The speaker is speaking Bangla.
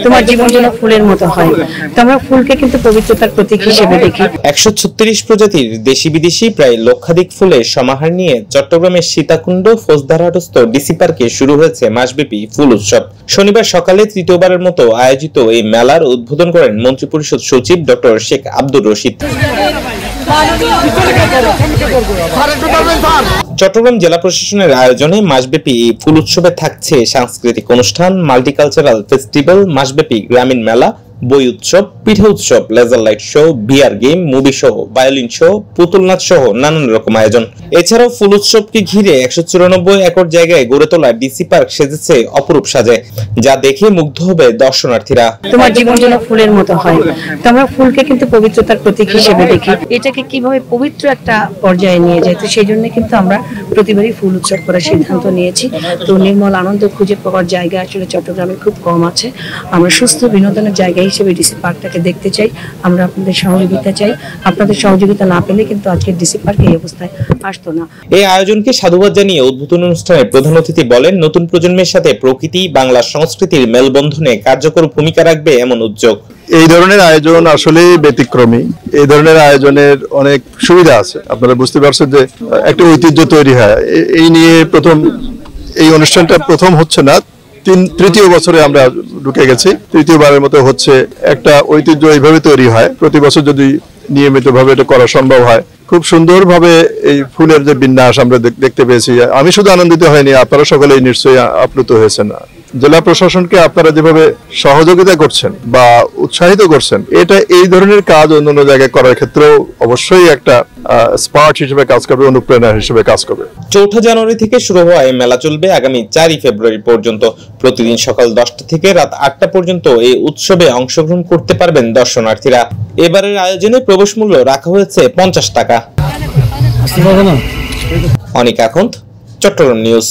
তোমার জীবন যেন ফুলের মতো হয়। তোমরা ফুলকে কিন্তু পবিত্রতার প্রতীক হিসেবে দেখি। 136 প্রজাতির দেশি বিদেশি প্রায় লক্ষাধিক ফুলের সমাহার নিয়ে চট্টগ্রামের সীতাকুণ্ড ফৌজদারহাটস্থ ডিসি পার্কে শুরু হয়েছে মাসব্যাপী ফুল উৎসব। শনিবার সকালে তৃতীয়বারের মতো আয়োজিত এই মেলার উদ্বোধন করেন মন্ত্রিপরিষদ সচিব ডক্টর শেখ আব্দুর রশিদ। চট্টগ্রাম জেলা প্রশাসনের আয়োজনে মাসব্যাপী এই ফুল উৎসবে থাকছে সাংস্কৃতিক অনুষ্ঠান, মাল্টিকালচারাল ফেস্টিভ্যাল, মাসব্যাপী গ্রামীণ মেলা, বই উৎসব, পিঠা উৎসব, laser light show, beer game, movie show, violin show, পুতুল নাচ সহ নানান রকম আয়োজন। এছাড়াও ফুল উৎসবকে ঘিরে 194 একর জায়গায় গড়ে তোলা ডিসি পার্ক সেজেছে অপরূপ সাজে, যা দেখে মুগ্ধ হবে দর্শনার্থীরা। তোমার জীবন যেন ফুলের মতো হয়। তোমরা ফুলকে কিন্তু পবিত্রতার প্রতীক হিসেবে দেখি। এটাকে কিভাবে পবিত্র একটা পর্যায়ে নিয়ে যায়, তো সেই জন্য কিন্তু আমরা প্রতিবারই ফুল উৎসব করার সিদ্ধান্ত নিয়েছি। তো নির্মল আনন্দ খুঁজে পাওয়ার জায়গা আসলে চট্টগ্রামে খুব কম আছে। আমরা সুস্থ বিনোদনের জায়গা হিসেবে ডিসি পার্কটাকে দেখতে চাই। আমরা আপনাদের সহযোগিতা চাই। আপনাদের সহযোগিতা না পেলে কিন্তু আজকে ডিসি পার্ক এই অবস্থায় আসতো না। এই আয়োজনকে সাধুবাদ জানিয়ে উদ্বোধন অনুষ্ঠানে প্রধান অতিথি বলেন, নতুন প্রজন্মের সাথে প্রকৃতি, বাংলা সংস্কৃতির মেলবন্ধনে কার্যকর ভূমিকা রাখবে এমন উদ্যোগ। এই ধরনের আয়োজন আসলে ব্যতিক্রমী। এই ধরনের আয়োজনের অনেক সুবিধা আছে। আপনারা বুঝতে পারছেন যে একটা ঐতিহ্য তৈরি হয়। এই নিয়ে এই অনুষ্ঠানটা প্রথম হচ্ছে না, তৃতীয় বছরে আমরা ঢুকে গেছি। তৃতীয়বারের মতো হচ্ছে। একটা ঐতিহ্য এইভাবে তৈরি হয়। প্রতি বছর যদি নিয়মিতভাবে এটা করা সম্ভব হয়, খুব সুন্দরভাবে এই ফুলের যে বিন্যাস আমরা দেখতে পেয়েছি। আমি শুধু আনন্দিত হয়নি, আপনারা সকলেই নিশ্চয়ই আপ্লুত হয়েছেন। জেলা প্রশাসনকে আপনারা যেভাবে সহযোগিতা করছেন বা উৎসাহিত করছেন, এটা এই ধরনের কাজ অন্যান্য জায়গায় করার ক্ষেত্রেও অবশ্যই একটা স্পার্ক হিসেবে কাজ করবে, অনুপ্রেরণা হিসেবে কাজ করবে। 4 জানুয়ারি থেকে শুরু হওয়া এই মেলা চলবে আগামী 4 ফেব্রুয়ারি পর্যন্ত। প্রতিদিন সকাল 10টা থেকে রাত 8টা পর্যন্ত এই উৎসবে অংশগ্রহণ করতে পারবেন দর্শনার্থীরা। এবারের আয়োজনে প্রবেশ মূল্য রাখা হয়েছে 50 টাকা। অনিক আখন্দ, চট্টগ্রাম নিউজ।